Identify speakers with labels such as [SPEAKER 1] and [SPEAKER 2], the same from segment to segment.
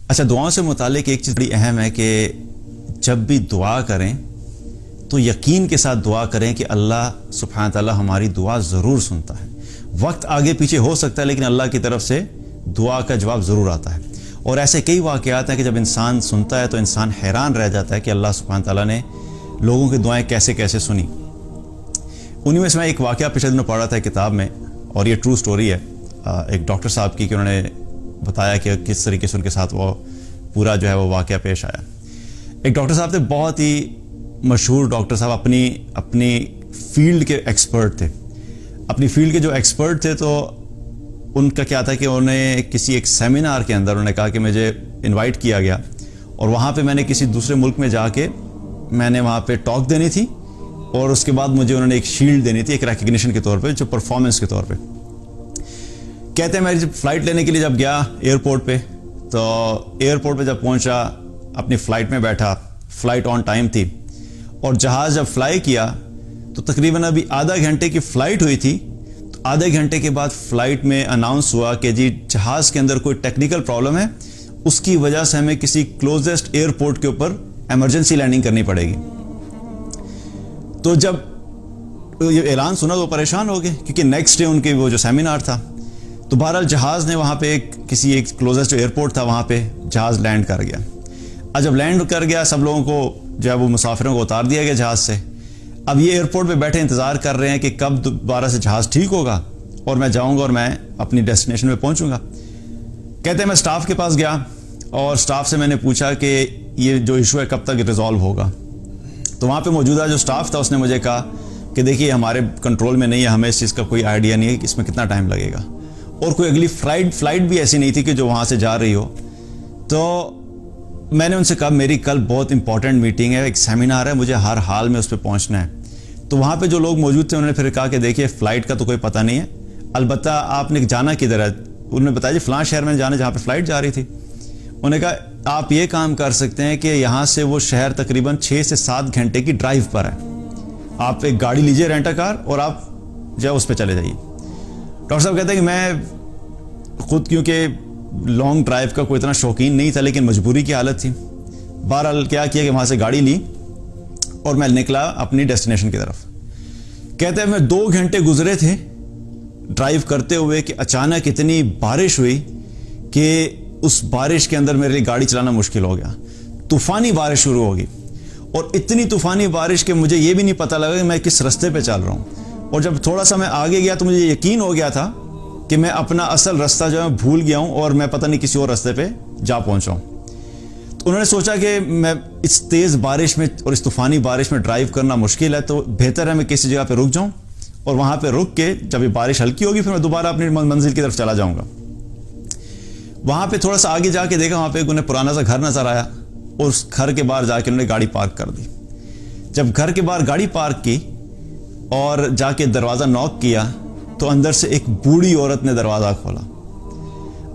[SPEAKER 1] اچھا، دعاؤں سے متعلق ایک چیز بڑی اہم ہے کہ جب بھی دعا کریں تو یقین کے ساتھ دعا کریں کہ اللہ سبحانہ تعالیٰ ہماری دعا ضرور سنتا ہے. وقت آگے پیچھے ہو سکتا ہے لیکن اللہ کی طرف سے دعا کا جواب ضرور آتا ہے. اور ایسے کئی واقعات ہیں کہ جب انسان سنتا ہے تو انسان حیران رہ جاتا ہے کہ اللہ سبحانہ تعالیٰ نے لوگوں کی دعائیں کیسے کیسے سنی. انہی میں سے میں ایک واقعہ پچھلے دنوں پڑھ رہا تھا کتاب میں، اور یہ ٹرو سٹوری ہے ایک ڈاکٹر صاحب کی، کہ انہوں نے بتایا کہ کس طریقے سے ان کے ساتھ وہ پورا جو ہے وہ واقعہ پیش آیا. ایک ڈاکٹر صاحب تھے، بہت ہی مشہور ڈاکٹر صاحب، اپنی فیلڈ کے ایکسپرٹ تھے. اپنی فیلڈ کے جو ایکسپرٹ تھے تو ان کا کیا تھا کہ انہیں کسی ایک سیمینار کے اندر انہوں نے کہا کہ مجھے انوائٹ کیا گیا، اور وہاں پہ میں نے کسی دوسرے ملک میں جا کے میں نے وہاں پہ ٹاک دینی تھی، اور اس کے بعد مجھے انہوں نے ایک شیلڈ دینی تھی ایک ریکگنیشن کے طور پہ، جو پرفارمنس کے طور پہ. کہتے ہیں میں جب فلائٹ لینے کے لیے جب گیا ایئرپورٹ پہ، تو ایئرپورٹ پہ جب پہنچا اپنی فلائٹ میں بیٹھا، فلائٹ آن ٹائم تھی، اور جہاز جب فلائی کیا تو تقریباً ابھی آدھا گھنٹے کی فلائٹ ہوئی تھی. تو آدھے گھنٹے کے بعد فلائٹ میں اناؤنس ہوا کہ جی جہاز کے اندر کوئی ٹیکنیکل پرابلم ہے، اس کی وجہ سے ہمیں کسی کلوزسٹ ایئرپورٹ کے اوپر ایمرجنسی لینڈنگ کرنی پڑے گی. تو جب یہ اعلان سنا تو پریشان ہو گئے، کیونکہ نیکسٹ ڈے ان کے وہ جو سیمینار تھا. تو بہرحال جہاز نے وہاں پہ کسی ایک کلوزسٹ ایئرپورٹ تھا، وہاں پہ جہاز لینڈ کر گیا. اب جب لینڈ کر گیا، سب لوگوں کو جو ہے وہ مسافروں کو اتار دیا گیا جہاز سے. اب یہ ایئرپورٹ پہ بیٹھے انتظار کر رہے ہیں کہ کب دوبارہ سے جہاز ٹھیک ہوگا اور میں جاؤں گا اور میں اپنی ڈیسٹینیشن پہ پہنچوں گا. کہتے ہیں میں سٹاف کے پاس گیا اور سٹاف سے میں نے پوچھا کہ یہ جو ایشو ہے کب تک ریزالو ہوگا. تو وہاں پہ موجودہ جو سٹاف تھا اس نے مجھے کہا کہ دیکھیے ہمارے کنٹرول میں نہیں ہے، ہمیں اس چیز کا کوئی آئیڈیا نہیں ہے کہ اس میں کتنا ٹائم لگے گا، اور کوئی اگلی فلائٹ بھی ایسی نہیں تھی کہ جو وہاں سے جا رہی ہو. تو میں نے ان سے کہا میری کل بہت امپورٹنٹ میٹنگ ہے، ایک سیمینار ہے، مجھے ہر حال میں اس پہ پہنچنا ہے. تو وہاں پہ جو لوگ موجود تھے انہوں نے پھر کہا کہ دیکھیے فلائٹ کا تو کوئی پتہ نہیں ہے، البتہ آپ نے جانا کدھر ہے. انہوں نے بتایا جی فلاں شہر میں جانا جہاں پہ فلائٹ جا رہی تھی. انہوں نے کہا آپ یہ کام کر سکتے ہیں کہ یہاں سے وہ شہر تقریباً 6 سے 7 گھنٹے کی ڈرائیو پر ہے، آپ ایک گاڑی لیجئے رینٹا کار اور آپ جو ہے اس پہ چلے جائیے. ڈاکٹر صاحب کہتے ہیں کہ میں خود کیونکہ لانگ ڈرائیو کا کوئی اتنا شوقین نہیں تھا لیکن مجبوری کی حالت تھی. بہرحال کیا کیا کہ وہاں سے گاڑی لی اور میں نکلا اپنی ڈیسٹینیشن کی طرف. کہتے ہیں میں 2 گھنٹے گزرے تھے ڈرائیو کرتے ہوئے کہ اچانک اتنی بارش ہوئی کہ اس بارش کے اندر میرے لیے گاڑی چلانا مشکل ہو گیا. طوفانی بارش شروع ہوگی، اور اتنی طوفانی بارش کہ مجھے یہ بھی نہیں پتہ لگا کہ میں کس رستے پہ چل رہا ہوں. اور جب تھوڑا سا میں آگے گیا تو مجھے یقین ہو گیا تھا کہ میں اپنا اصل رستہ جو ہے بھول گیا ہوں اور میں پتہ نہیں کسی اور رستے پہ جا پہنچا ہوں. تو انہوں نے سوچا کہ میں اس تیز بارش میں اور اس طوفانی بارش میں ڈرائیو کرنا مشکل ہے، تو بہتر ہے میں کسی جگہ پہ رک جاؤں، اور وہاں پہ رک کے جب یہ بارش ہلکی ہوگی پھر میں دوبارہ اپنی منزل کی طرف چلا جاؤں گا. وہاں پہ تھوڑا سا آگے جا کے دیکھا، وہاں پہ انہیں پرانا سا گھر نظر آیا، اور اس گھر کے باہر جا کے انہوں نے گاڑی پارک کر دی. جب گھر کے باہر گاڑی پارک کی اور جا کے دروازہ نوک کیا تو اندر سے ایک بوڑھی عورت نے دروازہ کھولا،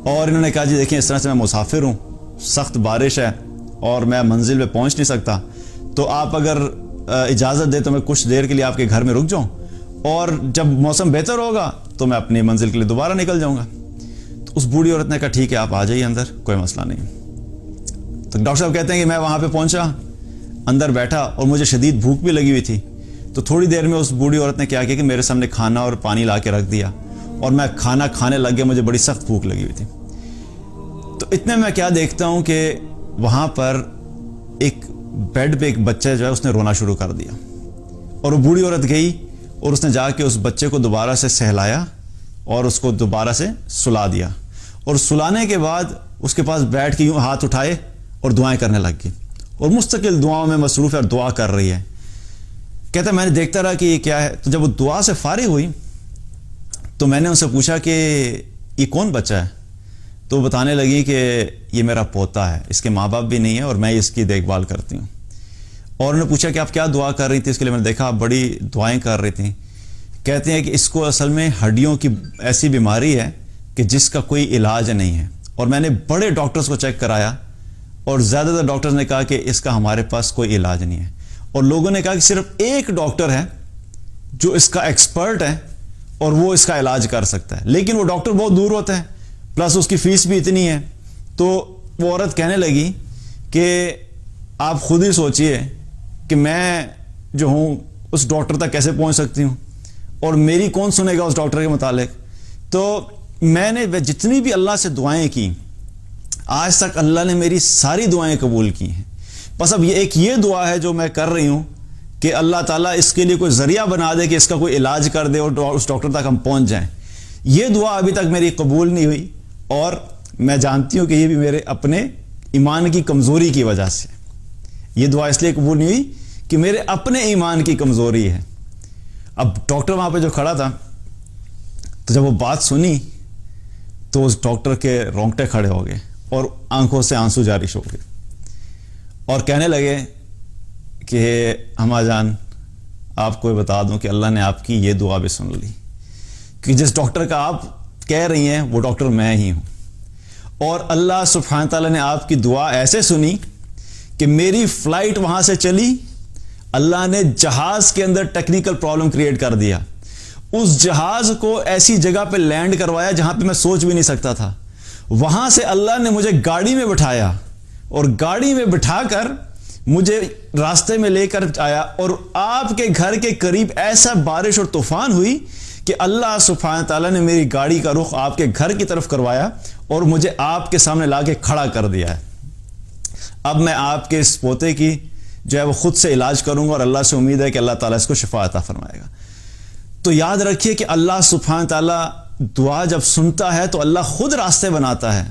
[SPEAKER 1] اور انہوں نے کہا جی دیکھیں اس طرح سے میں مسافر ہوں، سخت بارش ہے اور میں منزل پہ پہنچ نہیں سکتا، تو آپ اگر اجازت دے تو میں کچھ دیر کے لیے آپ کے گھر میں رک جاؤں، اور جب موسم بہتر ہوگا تو میں اپنی منزل کے لیے دوبارہ نکل جاؤں گا. تو اس بوڑھی عورت نے کہا ٹھیک ہے آپ آ جائیے اندر، کوئی مسئلہ نہیں. تو ڈاکٹر صاحب کہتے ہیں کہ میں وہاں پہ پہنچا، اندر بیٹھا، اور مجھے شدید بھوک بھی لگی ہوئی تھی. تو تھوڑی دیر میں اس بوڑھی عورت نے کیا کیا کہ میرے سامنے کھانا اور پانی لا کے رکھ دیا، اور میں کھانا کھانے لگ گیا. مجھے بڑی سخت بھوک لگی ہوئی تھی. تو اتنے میں کیا دیکھتا ہوں کہ وہاں پر ایک بیڈ پہ ایک بچہ جو ہے اس نے رونا شروع کر دیا، اور وہ بوڑھی عورت گئی اور اس نے جا کے اس بچے کو دوبارہ سے سہلایا اور اس کو دوبارہ سے سلا دیا، اور سلانے کے بعد اس کے پاس بیٹھ کے یوں ہاتھ اٹھائے اور دعائیں کرنے لگ گئی، اور مستقل دعاؤں میں مصروف ہے اور دعا کر رہی ہے. کہتا ہے میں نے دیکھتا رہا کہ یہ کیا ہے. تو جب وہ دعا سے فارغ ہوئی تو میں نے ان سے پوچھا کہ یہ کون بچہ ہے؟ تو وہ بتانے لگی کہ یہ میرا پوتا ہے، اس کے ماں باپ بھی نہیں ہے اور میں اس کی دیکھ بھال کرتی ہوں. اور انہوں نے پوچھا کہ آپ کیا دعا کر رہی تھی؟ اس کے لیے میں نے دیکھا آپ بڑی دعائیں کر رہی تھیں. کہتے ہیں کہ اس کو اصل میں ہڈیوں کی ایسی بیماری ہے کہ جس کا کوئی علاج نہیں ہے، اور میں نے بڑے ڈاکٹرز کو چیک کرایا اور زیادہ تر ڈاکٹرز نے کہا کہ اس کا ہمارے پاس کوئی علاج نہیں ہے. اور لوگوں نے کہا کہ صرف ایک ڈاکٹر ہے جو اس کا ایکسپرٹ ہے اور وہ اس کا علاج کر سکتا ہے، لیکن وہ ڈاکٹر بہت دور ہوتا ہے، پلس اس کی فیس بھی اتنی ہے. تو وہ عورت کہنے لگی کہ آپ خود ہی سوچئے کہ میں جو ہوں اس ڈاکٹر تک کیسے پہنچ سکتی ہوں، اور میری کون سنے گا اس ڈاکٹر کے متعلق. تو میں نے جتنی بھی اللہ سے دعائیں کی آج تک اللہ نے میری ساری دعائیں قبول کی ہیں. بس اب یہ دعا ہے جو میں کر رہی ہوں کہ اللہ تعالیٰ اس کے لیے کوئی ذریعہ بنا دے کہ اس کا کوئی علاج کر دے اور اس ڈاکٹر تک ہم پہنچ جائیں. یہ دعا ابھی تک میری قبول نہیں ہوئی، اور میں جانتی ہوں کہ یہ بھی میرے اپنے ایمان کی کمزوری کی وجہ سے. یہ دعا اس لیے قبول نہیں ہوئی کہ میرے اپنے ایمان کی کمزوری ہے. اب ڈاکٹر وہاں پہ جو کھڑا تھا، تو جب وہ بات سنی تو اس ڈاکٹر کے رونگٹے کھڑے ہو گئے اور آنکھوں سے آنسو جاری ہو گئے، اور کہنے لگے کہ ہما جان آپ کو بتا دوں کہ اللہ نے آپ کی یہ دعا بھی سن لی، کہ جس ڈاکٹر کا آپ کہہ رہی ہیں وہ ڈاکٹر میں ہی ہوں. اور اللہ سبحانہ تعالیٰ نے آپ کی دعا ایسے سنی کہ میری فلائٹ وہاں سے چلی. اللہ نے جہاز کے اندر ٹیکنیکل پرابلم کریٹ کر دیا، اس جہاز کو ایسی جگہ پہ لینڈ کروایا جہاں پہ میں سوچ بھی نہیں سکتا تھا. وہاں سے اللہ نے مجھے گاڑی میں بٹھایا اور گاڑی میں بٹھا کر مجھے راستے میں لے کر آیا، اور آپ کے گھر کے قریب ایسا بارش اور طوفان ہوئی کہ اللہ سبحانہ تعالیٰ نے میری گاڑی کا رخ آپ کے گھر کی طرف کروایا اور مجھے آپ کے سامنے لا کے کھڑا کر دیا ہے. اب میں آپ کے اس پوتے کی جو ہے وہ خود سے علاج کروں گا، اور اللہ سے امید ہے کہ اللہ تعالیٰ اس کو شفا عطا فرمائے گا. تو یاد رکھیے کہ اللہ سبحانہ تعالیٰ دعا جب سنتا ہے تو اللہ خود راستے بناتا ہے،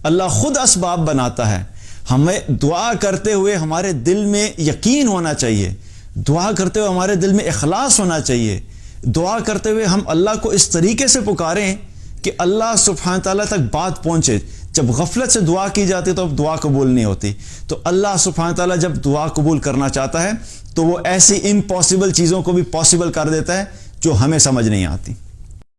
[SPEAKER 1] اللہ خود اسباب بناتا ہے. ہمیں دعا کرتے ہوئے ہمارے دل میں یقین ہونا چاہیے، دعا کرتے ہوئے ہمارے دل میں اخلاص ہونا چاہیے، دعا کرتے ہوئے ہم اللہ کو اس طریقے سے پکاریں کہ اللہ سبحانہ تعالیٰ تک بات پہنچے. جب غفلت سے دعا کی جاتی تو اب دعا قبول نہیں ہوتی. تو اللہ سبحانہ تعالیٰ جب دعا قبول کرنا چاہتا ہے تو وہ ایسی امپاسبل چیزوں کو بھی پاسبل کر دیتا ہے جو ہمیں سمجھ نہیں آتی.